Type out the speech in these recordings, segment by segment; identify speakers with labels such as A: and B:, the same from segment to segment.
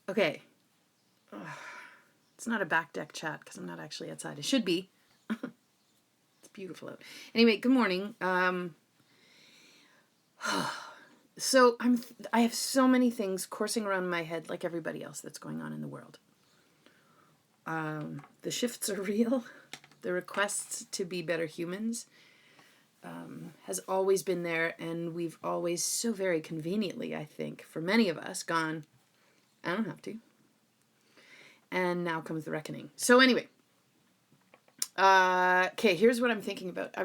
A: Okay. Ugh. It's not a back deck chat because I'm not actually outside. It should be. It's beautiful out. Anyway, good morning. So I have so many things coursing around my head like everybody else that's going on in the world. The shifts are real. The requests to be better humans has always been there, and we've always so very conveniently, I think, for many of us, gone, I don't have to. And now comes the reckoning. So anyway, okay, here's what I'm thinking about. I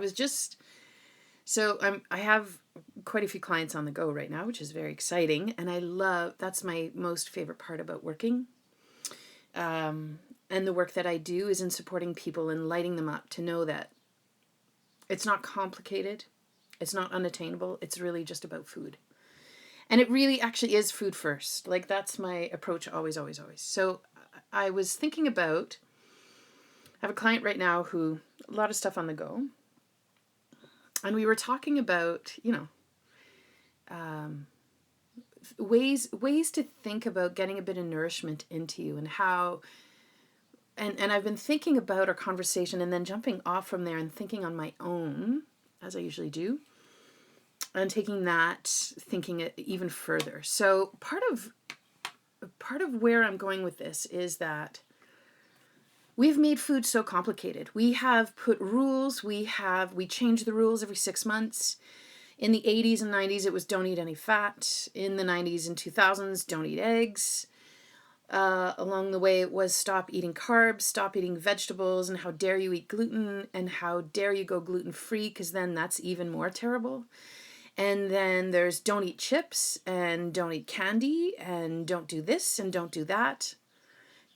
A: have quite a few clients on the go right now, which is very exciting. And that's my most favorite part about working. And the work that I do is in supporting people and lighting them up to know that it's not complicated. It's not unattainable. It's really just about food. And it really actually is food first. Like, that's my approach always, always, always. So I was thinking about, I have a client right now who, a lot of stuff on the go. And we were talking about, ways to think about getting a bit of nourishment into you, and how, and I've been thinking about our conversation and then jumping off from there and thinking on my own, as I usually do, and taking that thinking it even further. So part of where I'm going with this is that we've made food so complicated. We have put rules. We change the rules every 6 months. In the 80s and 90s, it was don't eat any fat. In the 90s and 2000s, don't eat eggs. Along the way, it was stop eating carbs, stop eating vegetables, and how dare you eat gluten, and how dare you go gluten-free, because then that's even more terrible. And then there's don't eat chips, and don't eat candy, and don't do this, and don't do that.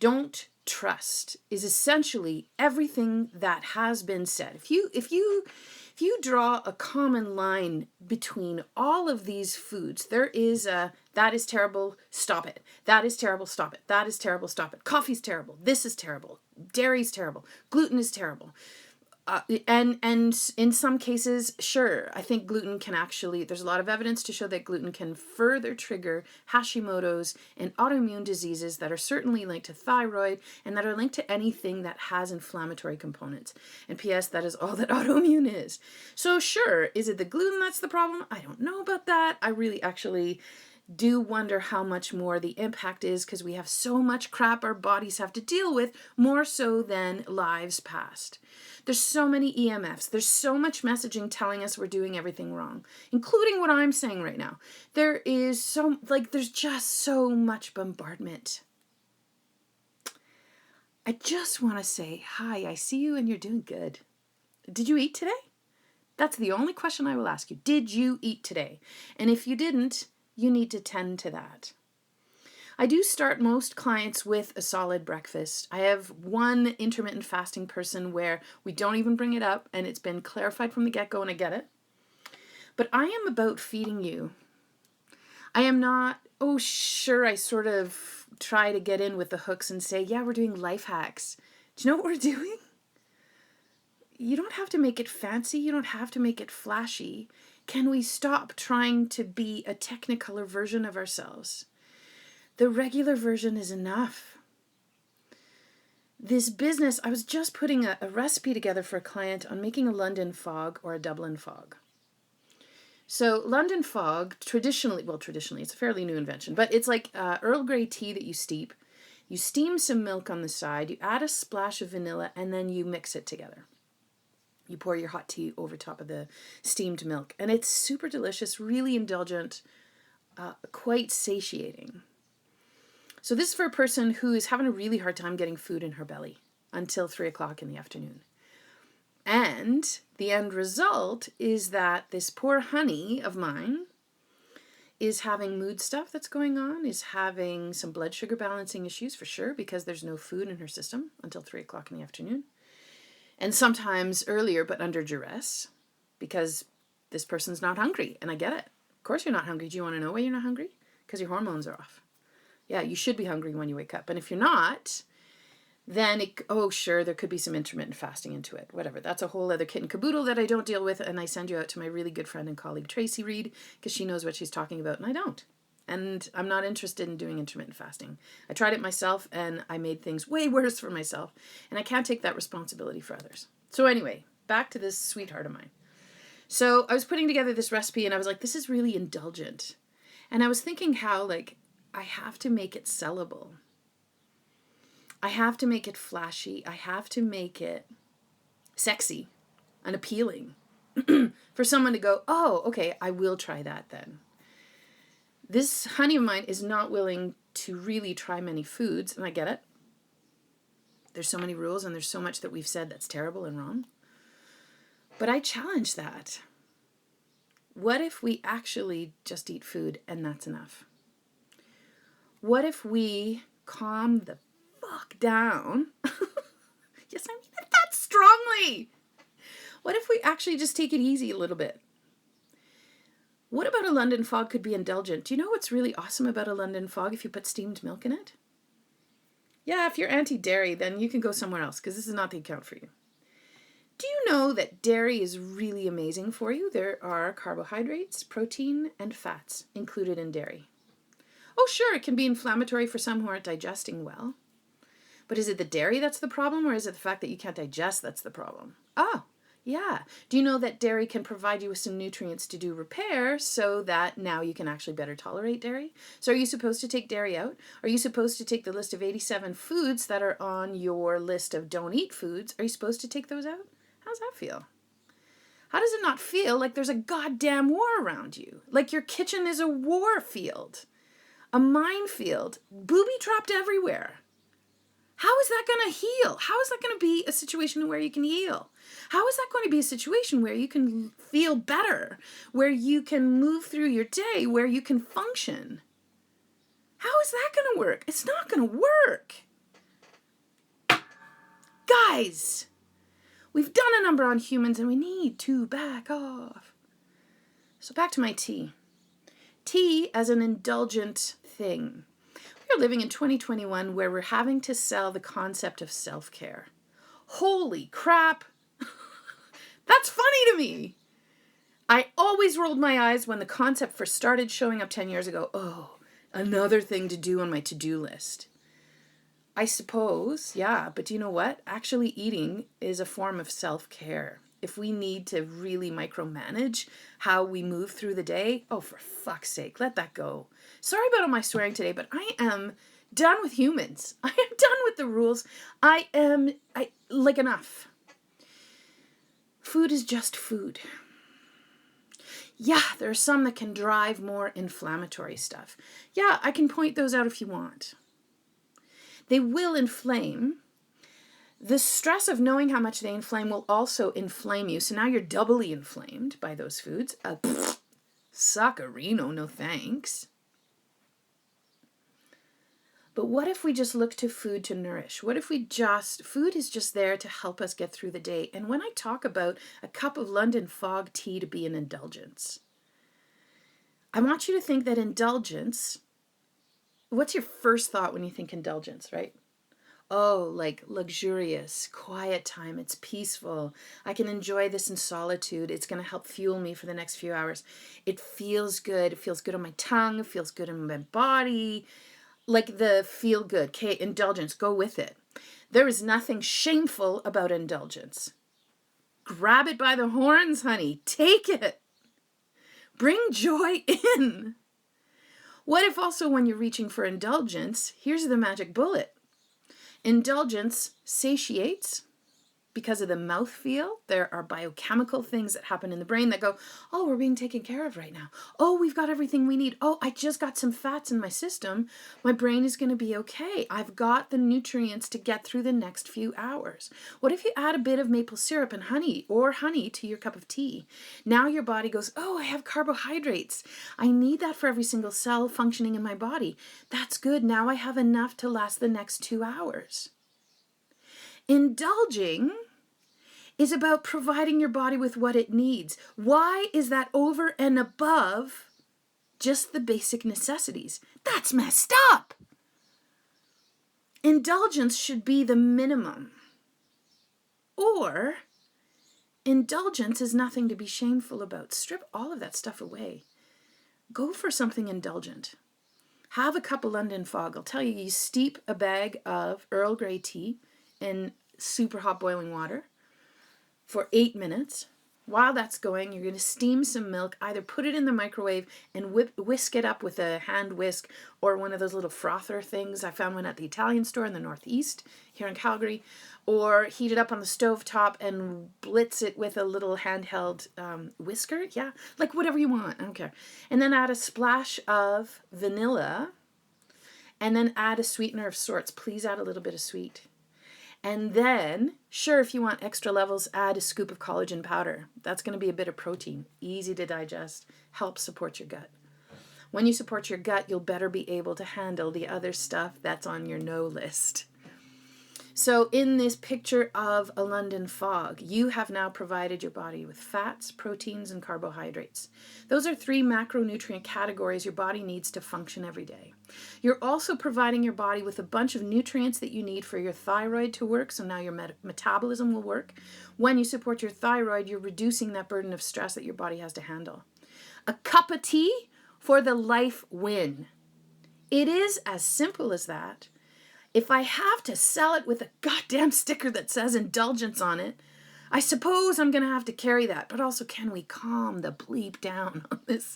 A: Don't trust is essentially everything that has been said. If you draw a common line between all of these foods, there is that is terrible, stop it. That is terrible, stop it. That is terrible, stop it. Coffee's terrible. This is terrible. Dairy's terrible. Gluten is terrible. And in some cases, sure, I think gluten can actually, there's a lot of evidence to show that gluten can further trigger Hashimoto's and autoimmune diseases that are certainly linked to thyroid and that are linked to anything that has inflammatory components. And P.S., that is all that autoimmune is. So sure, is it the gluten that's the problem? I don't know about that. I really actually do wonder how much more the impact is, because we have so much crap our bodies have to deal with, more so than lives past. There's so many EMFs. There's so much messaging telling us we're doing everything wrong, including what I'm saying right now. There's just so much bombardment. I just want to say, hi, I see you and you're doing good. Did you eat today? That's the only question I will ask you. Did you eat today? And if you didn't, you need to tend to that. I do start most clients with a solid breakfast. I have one intermittent fasting person where we don't even bring it up, and it's been clarified from the get-go, and I get it. But I am about feeding you. I am not, oh, sure, I sort of try to get in with the hooks and say, yeah, we're doing life hacks. Do you know what we're doing? You don't have to make it fancy. You don't have to make it flashy. Can we stop trying to be a technicolor version of ourselves? The regular version is enough. This business, I was just putting a recipe together for a client on making a London fog or a Dublin fog. So London fog, traditionally, it's a fairly new invention, but it's like Earl Grey tea that you steep. You steam some milk on the side, you add a splash of vanilla, and then you mix it together. You pour your hot tea over top of the steamed milk. And it's super delicious, really indulgent, quite satiating. So this is for a person who is having a really hard time getting food in her belly until 3 o'clock in the afternoon. And the end result is that this poor honey of mine is having mood stuff that's going on, is having some blood sugar balancing issues for sure, because there's no food in her system until 3 o'clock in the afternoon. And sometimes earlier, but under duress, because this person's not hungry. And I get it. Of course you're not hungry. Do you want to know why you're not hungry? Because your hormones are off. Yeah, you should be hungry when you wake up. And if you're not, then sure, there could be some intermittent fasting into it. Whatever. That's a whole other kit and caboodle that I don't deal with. And I send you out to my really good friend and colleague, Tracy Reed, because she knows what she's talking about and I don't. And I'm not interested in doing intermittent fasting. I tried it myself and I made things way worse for myself. And I can't take that responsibility for others. So anyway, back to this sweetheart of mine. So I was putting together this recipe and I was like, this is really indulgent. And I was thinking how, like, I have to make it sellable. I have to make it flashy. I have to make it sexy and appealing for someone to go, oh, okay, I will try that then. This honey of mine is not willing to really try many foods, and I get it. There's so many rules and there's so much that we've said that's terrible and wrong. But I challenge that. What if we actually just eat food and that's enough? What if we calm the fuck down? Yes, I mean it that strongly. What if we actually just take it easy a little bit? What about a London fog could be indulgent? Do you know what's really awesome about a London fog if you put steamed milk in it? Yeah, if you're anti-dairy, then you can go somewhere else because this is not the account for you. Do you know that dairy is really amazing for you? There are carbohydrates, protein, and fats included in dairy. Oh, sure, it can be inflammatory for some who aren't digesting well. But is it the dairy that's the problem, or is it the fact that you can't digest that's the problem? Oh, yeah. Do you know that dairy can provide you with some nutrients to do repair so that now you can actually better tolerate dairy? So are you supposed to take dairy out? Are you supposed to take the list of 87 foods that are on your list of don't eat foods? Are you supposed to take those out? How does that feel? How does it not feel like there's a goddamn war around you? Like your kitchen is a war field, a minefield, booby-trapped everywhere. How is that going to heal? How is that going to be a situation where you can heal? How is that going to be a situation where you can feel better, where you can move through your day, where you can function? How is that going to work? It's not going to work. Guys, we've done a number on humans and we need to back off. So back to my tea. Tea as an indulgent thing. We're living in 2021 where we're having to sell the concept of self-care. Holy crap. That's funny to me. I always rolled my eyes when the concept first started showing up 10 years ago. Oh, another thing to do on my to-do list. I suppose, yeah, but do you know what? Actually eating is a form of self-care. If we need to really micromanage how we move through the day, oh, for fuck's sake, let that go. Sorry about all my swearing today, but I am done with humans. I am done with the rules. I like enough. Food is just food. Yeah, there are some that can drive more inflammatory stuff. Yeah, I can point those out if you want. They will inflame. The stress of knowing how much they inflame will also inflame you. So now you're doubly inflamed by those foods. Saccarino, no thanks. But what if we just look to food to nourish? What if food is just there to help us get through the day? And when I talk about a cup of London fog tea to be an indulgence, I want you to think that indulgence, what's your first thought when you think indulgence, right? Oh, like luxurious, quiet time. It's peaceful. I can enjoy this in solitude. It's going to help fuel me for the next few hours. It feels good. It feels good on my tongue. It feels good in my body. Like the feel good. Okay, indulgence, go with it. There is nothing shameful about indulgence. Grab it by the horns, honey. Take it. Bring joy in. What if also when you're reaching for indulgence, here's the magic bullet. Indulgence satiates because of the mouthfeel. There are biochemical things that happen in the brain that go, oh, we're being taken care of right now. Oh, we've got everything we need. Oh, I just got some fats in my system. My brain is going to be okay. I've got the nutrients to get through the next few hours. What if you add a bit of maple syrup and honey or honey to your cup of tea? Now your body goes, oh, I have carbohydrates. I need that for every single cell functioning in my body. That's good. Now I have enough to last the next 2 hours. Indulging is about providing your body with what it needs. Why is that over and above just the basic necessities? That's messed up. Indulgence should be the minimum. Or indulgence is nothing to be shameful about. Strip all of that stuff away. Go for something indulgent. Have a cup of London Fog. I'll tell you, you steep a bag of Earl Grey tea in super hot boiling water for 8 minutes. While that's going, you're going to steam some milk, either put it in the microwave and whisk it up with a hand whisk or one of those little frother things. I found one at the Italian store in the Northeast here in Calgary, or heat it up on the stove top and blitz it with a little handheld whisker. Yeah, like whatever you want. I don't care. And then add a splash of vanilla and then add a sweetener of sorts. Please add a little bit of sweet. And then, sure, if you want extra levels, add a scoop of collagen powder. That's going to be a bit of protein, easy to digest, helps support your gut. When you support your gut, you'll better be able to handle the other stuff that's on your no list. So in this picture of a London Fog, you have now provided your body with fats, proteins, and carbohydrates. Those are 3 macronutrient categories your body needs to function every day. You're also providing your body with a bunch of nutrients that you need for your thyroid to work, so now your metabolism will work. When you support your thyroid, you're reducing that burden of stress that your body has to handle. A cup of tea for the life win. It is as simple as that. If I have to sell it with a goddamn sticker that says indulgence on it, I suppose I'm going to have to carry that. But also, can we calm the bleep down on this,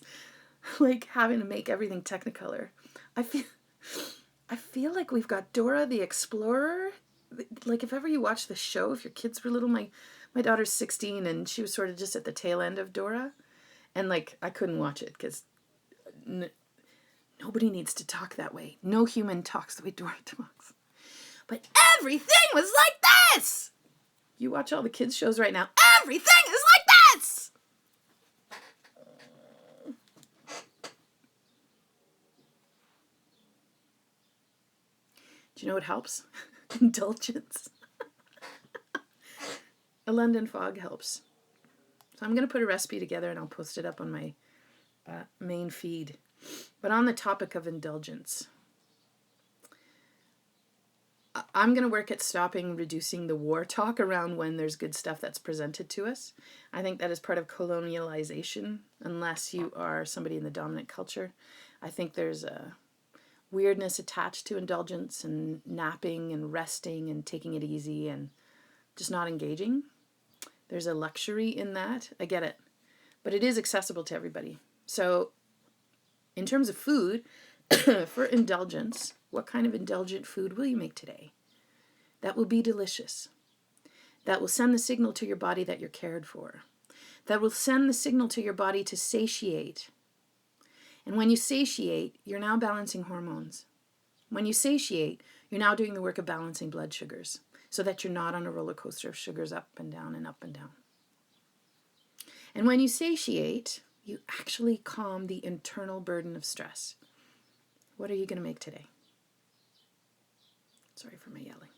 A: like having to make everything Technicolor? I feel like we've got Dora the Explorer. Like if ever you watch the show, if your kids were little, my daughter's 16 and she was sort of just at the tail end of Dora. And like I couldn't watch it because nobody needs to talk that way. No human talks the way Dora talks. But everything was like this! You watch all the kids' shows right now. Everything is like this! Do you know what helps? Indulgence. A London Fog helps. So I'm going to put a recipe together and I'll post it up on my main feed. But on the topic of indulgence, I'm going to work at reducing the war talk around when there's good stuff that's presented to us. I think that is part of colonialization, unless you are somebody in the dominant culture. I think there's a weirdness attached to indulgence and napping and resting and taking it easy and just not engaging. There's a luxury in that. I get it. But it is accessible to everybody. So in terms of food, for indulgence, what kind of indulgent food will you make today? That will be delicious. That will send the signal to your body that you're cared for. That will send the signal to your body to satiate. And when you satiate, you're now balancing hormones. When you satiate, you're now doing the work of balancing blood sugars so that you're not on a roller coaster of sugars up and down and up and down. And when you satiate, you actually calm the internal burden of stress. What are you going to make today? Sorry for my yelling.